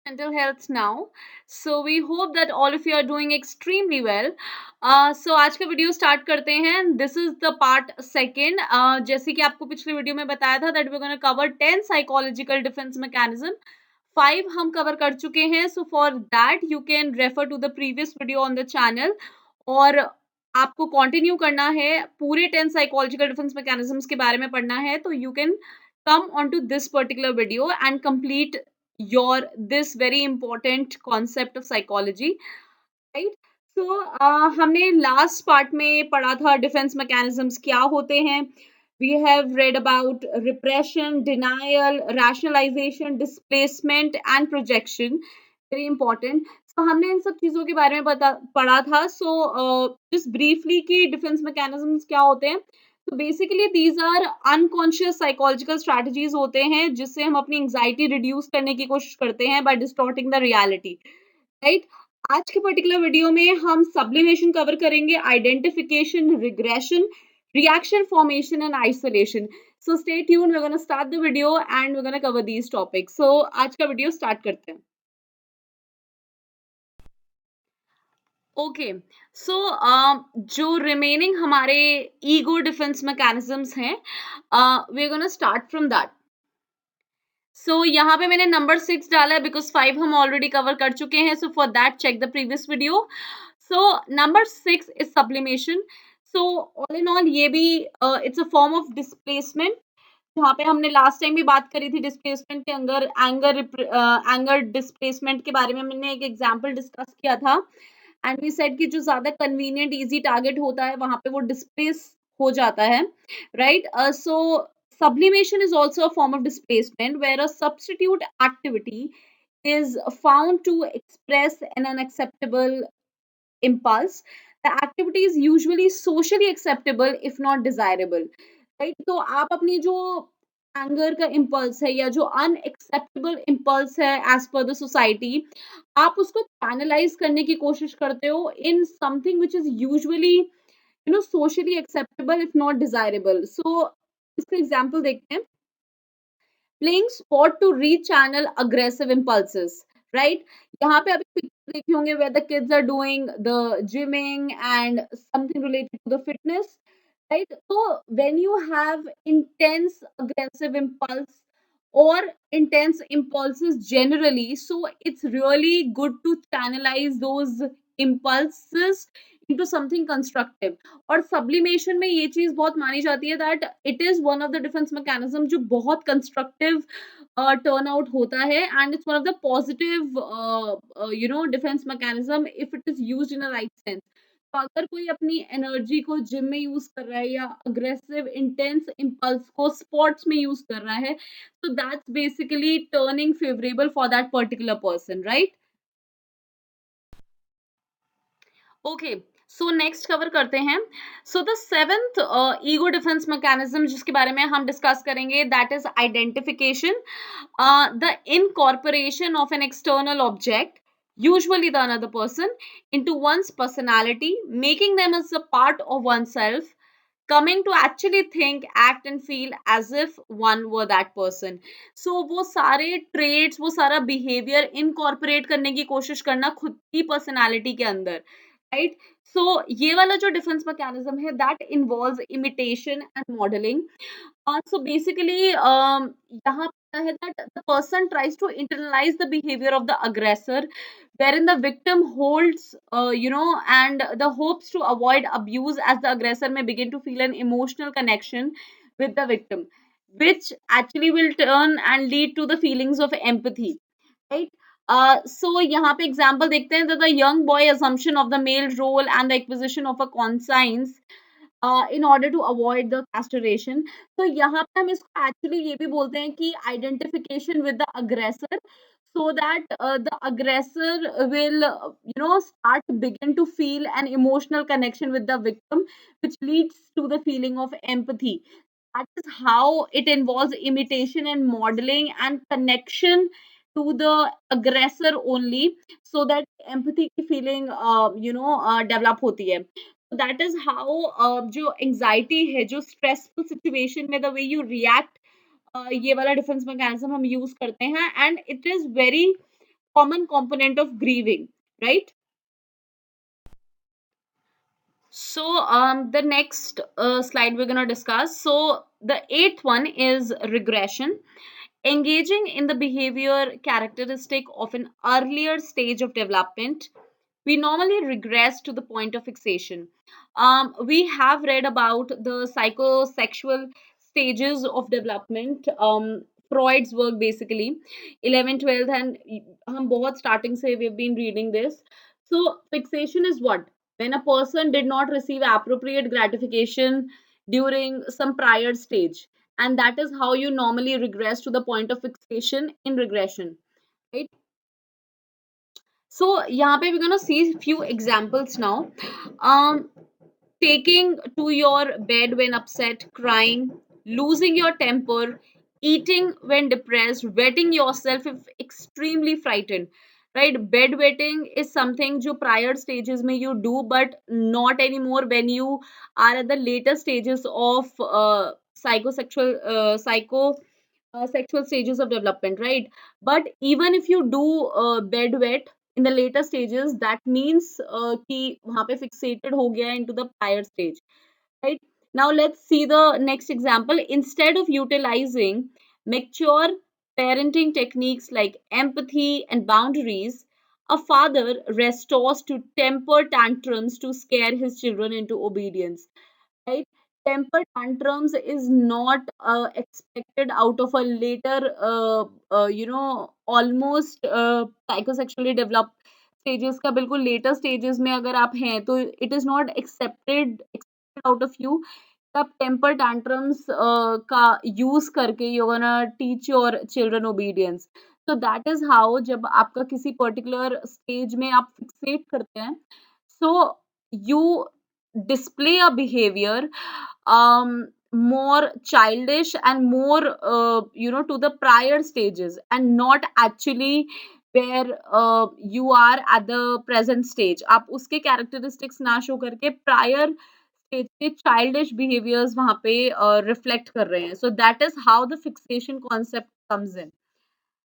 mental health now. So we hope that all of you are doing extremely well. So आज का video start करते हैं. This is the part second. जैसे कि आपको पिछले वीडियो में बताया था that we're going to cover 10 psychological defense mechanism. 5 हम कवर कर चुके हैं. So for that you can refer to the previous video on the channel. और आपको कंटिन्यू करना है पूरे 10 साइकोलॉजिकल डिफेंस मैकेनिज्म्स के बारे में पढ़ना है तो you can come onto this particular video and complete your this very important concept of psychology, right? So हमने लास्ट पार्ट में पढ़ा था डिफेंस मैकेनिज्म्स क्या होते हैं. We have read about repression, denial, rationalization, displacement and projection. Very important. So हमने इन सब चीजों के बारे में पढ़ा था. So just briefly कि डिफेंस मैकेनिज्म्स क्या होते हैं. तो basically these are unconscious psychological strategies होते हैं जिससे हम अपनी एंजाइटी रिड्यूस करने की कोशिश करते हैं by distorting the reality, right. आज के पर्टिकुलर वीडियो में हम सब्लिमेशन कवर करेंगे, identification, regression, reaction formation and isolation. So stay tuned, we are gonna start the video and we are gonna cover these topics. So आज का video start करते हैं. Okay. सो जो रिमेनिंग हमारे ego defence mechanisms हैं, we are gonna start from that. So यहाँ पे मैंने नंबर 6 डाला है बिकॉज 5 हम ऑलरेडी कवर कर चुके हैं. So for that check the previous video. So number 6 is sublimation. So all in all ये भी it's a form of displacement. जहाँ पे हमने लास्ट टाइम भी बात करी थी डिस्प्लेसमेंट के अंदर एंगर डिस्प्लेसमेंट के बारे में हमने एक एग्जांपल डिस्कस किया था. एंड वी सेड कि जो ज्यादा कन्वीनियंट इजी टारगेट होता है वहां पे वो डिस्प्लेस हो जाता है, right. So sublimation is also a form of displacement where a substitute activity is found to express an unacceptable impulse. The activity is usually socially acceptable if not desirable, right. तो आप अपनी जो anger का impulse है या जो unacceptable impulse है as per the society, आप उसको चैनलाइज करने की कोशिश करते हो in something which is usually socially acceptable if not desirable. So इसका एग्जांपल देखते हैं. Playing sport to rechannel aggressive impulses, right. यहाँ पे अभी पिक्चर देखे होंगे where the kids are doing the gymming and something related to the fitness, right. So when you have intense aggressive impulse or intense impulses generally, so it's really good to channelize those impulses into something constructive. और sublimation में ये चीज बहुत मानी जाती है that it is one of the defence mechanism जो बहुत कंस्ट्रक्टिव टर्न आउट होता है and it's one of the positive defence mechanism if it is used in a right sense. तो अगर कोई अपनी एनर्जी को जिम में यूज कर रहा है या अग्रेसिव इंटेंस इम्पल्स को स्पोर्ट्स में यूज कर रहा है, so that's basically turning favorable for that particular person, right? Okay, so next cover करते हैं. So the seventh ego defense mechanism जिसके बारे में हम discuss करेंगे that is identification. The incorporation of an external object, usually the another person, into one's personality, making them as a part of oneself, coming to actually think, act and feel as if one were that person. So वो सारे traits, वो सारा behavior incorporate करने की कोशिश करना खुद की personality के अंदर, right. So ये वाला जो defense mechanism है that involves imitation and modeling. So basically यहाँ पे है that the person tries to internalize the behavior of the aggressor wherein the victim holds and the hopes to avoid abuse as the aggressor may begin to feel an emotional connection with the victim, which actually will turn and lead to the feelings of empathy, right. So यहाँ पे example देखते हैं that the young boy assumption of the male role and the acquisition of a conscience in order to avoid the castration. तो यहाँ पे हम इसको actually ये भी बोलते हैं कि identification with the aggressor, so that the aggressor will start begin to feel an emotional connection with the victim, which leads to the feeling of empathy. That is how it involves imitation and modeling and connection to the aggressor only, so that empathy की feeling develop होती है. So that is how जो anxiety है, जो stressful situation में the way you react, ये वाला defence mechanism हम यूज करते हैं and it is very common component of grieving, right? So, the next slide we're going to discuss. So, the eighth one is regression, engaging in the behavior characteristic of an earlier stage of development. We normally regress to the point of fixation. We have read about the psychosexual stages of development. Freud's work basically 11, 12, and हम बहुत starting से we've been reading this. So fixation is what? When a person did not receive appropriate gratification during some prior stage, and that is how you normally regress to the point of fixation in regression, right? So यहाँ पे we're gonna see few examples now. um Taking to your bed when upset, crying, losing your temper, eating when depressed, wetting yourself if extremely frightened. Right? Bedwetting is something जो prior stages में you do, but not anymore when you are at the later stages of sexual stages of development, right? But even if you do bedwet in the later stages, that means कि वहाँ पे fixated हो गया into the prior stage, right? Now let's see the next example. Instead of utilizing mature parenting techniques like empathy and boundaries, a father resorts to temper tantrums to scare his children into obedience, right? Temper tantrums is not expected out of a later, almost psychosexually developed stages का बिल्कुल later stages में अगर आप हैं तो it is not expected out of you आप temper tantrums का use करके you gonna teach your children obedience. So that is how जब आपका किसी पर्टिकुलर स्टेज में आप फिक्सेट करते हैं, so you display a behavior more childish and more to the prior stages and not actually where you are at the present stage. आप उसके characteristics ना show करके prior stage के childish behaviors वहाँ पे reflect कर रहे हैं. So that is how the fixation concept comes in.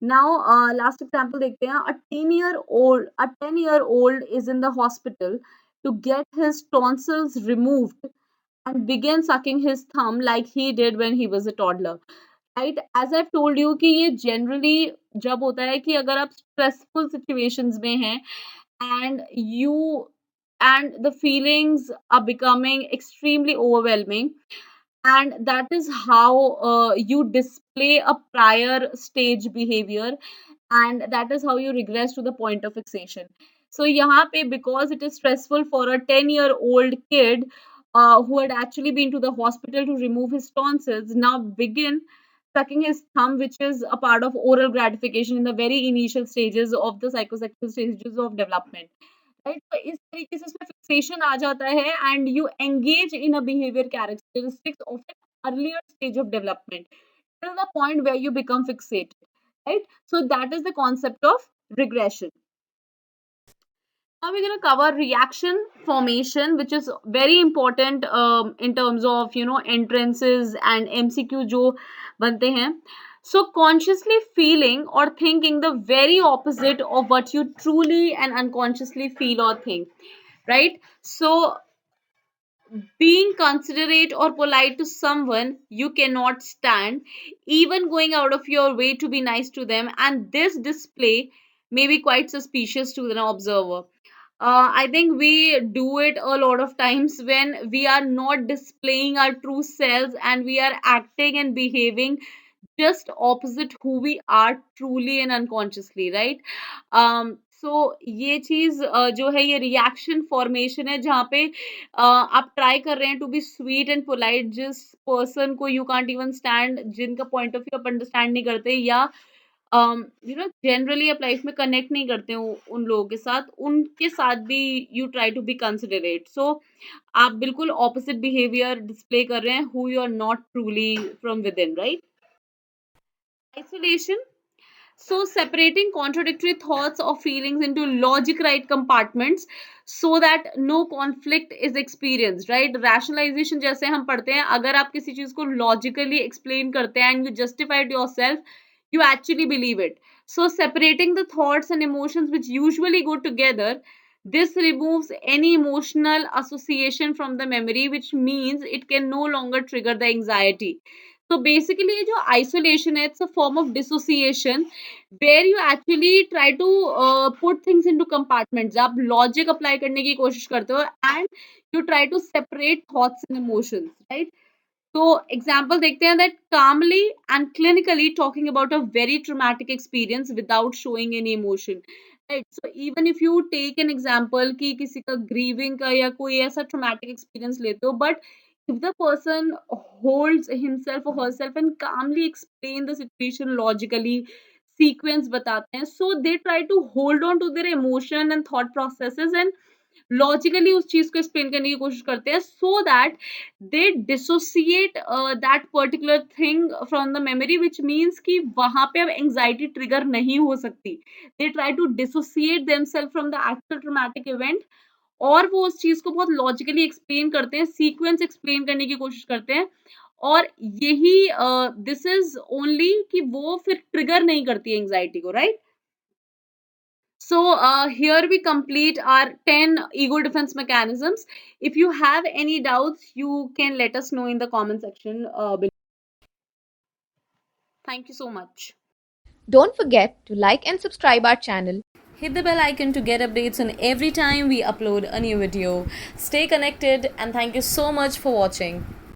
Now, last example देखते हैं. A 10-year-old is in the hospital to get his tonsils removed and began sucking his thumb like he did when he was a toddler. Right? As I've told you कि ये generally जब होता है कि अगर आप stressful situations में हैं and the feelings are becoming extremely overwhelming, and that is how you display a prior stage behavior, and that is how you regress to the point of fixation. So यहाँ पे because it is stressful for a 10-year-old kid who had actually been to the hospital to remove his tonsils, now begin sucking his thumb, which is a part of oral gratification in the very initial stages of the psychosexual stages of development. Right, तो इस तरीके से उसमें fixation आ जाता है and you engage in a behaviour characteristics of an earlier stage of development till the point where you become fixated, right? So that is the concept of regression. Now we're going to cover reaction formation, which is very important in terms of entrances and MCQ जो बनते हैं. So consciously feeling or thinking the very opposite of what you truly and unconsciously feel or think, right? So being considerate or polite to someone you cannot stand, even going out of your way to be nice to them, and this display may be quite suspicious to the observer. I think we do it a lot of times when we are not displaying our true selves and we are acting and behaving just opposite who we are truly and unconsciously, right? So ये चीज जो है ये reaction formation है जहाँ पे आप try कर रहे हैं to be sweet and polite जिस पर्सन को यू कांट इवन स्टैंड, जिनका पॉइंट ऑफ व्यू आप अंडरस्टैंड नहीं करते, या जनरली आप लाइफ में कनेक्ट नहीं करते हो उन लोगों के साथ, उनके साथ भी you try to be considerate. So आप बिल्कुल ऑपोजिट बिहेवियर डिस्प्ले कर रहे हैं who you are not truly from within, right? Isolation. So separating contradictory thoughts or feelings into logic right compartments so that no conflict is experienced, right? Rationalization जैसे हम पढ़ते हैं, अगर आप किसी चीज को logically explain करते हैं and you justify it yourself, you actually believe it. So separating the thoughts and emotions which usually go together, this removes any emotional association from the memory, which means it can no longer trigger the anxiety. So basically ये जो isolation है, it's a form of dissociation where you actually try to put things into compartments. आप logic apply करने की कोशिश करते हो and you try to separate thoughts and emotions, right? तो एग्जाम्पल देखते हैं that calmly and clinically talking about a very traumatic experience without showing any emotion, right? So even if you take an example कि किसी का grieving का या कोई ऐसा traumatic experience लेते हो, but if the person holds himself or herself and calmly explain the situation logically, sequence बताते हैं, so they try to hold on to their emotion and thought processes and logically उस चीज को explain करने की कोशिश करते हैं, so that they dissociate that particular thing from the memory, which means कि वहां पे अब एंग्जाइटी ट्रिगर नहीं हो सकती. They try to dissociate themself from the actual traumatic event, और वो उस चीज को बहुत लॉजिकली एक्सप्लेन करते हैं, सीक्वेंस एक्सप्लेन करने की कोशिश करते हैं, और यही दिस इज ओनली कि वो फिर ट्रिगर नहीं करती है एंग्जाइटी को, right? So here we complete our 10 ego defense mechanisms. If you have any doubts, you can let us know in the comment section below. Thank you so much. Don't forget to like and subscribe our channel. Hit the bell icon to get updates on every time we upload a new video. Stay connected and thank you so much for watching.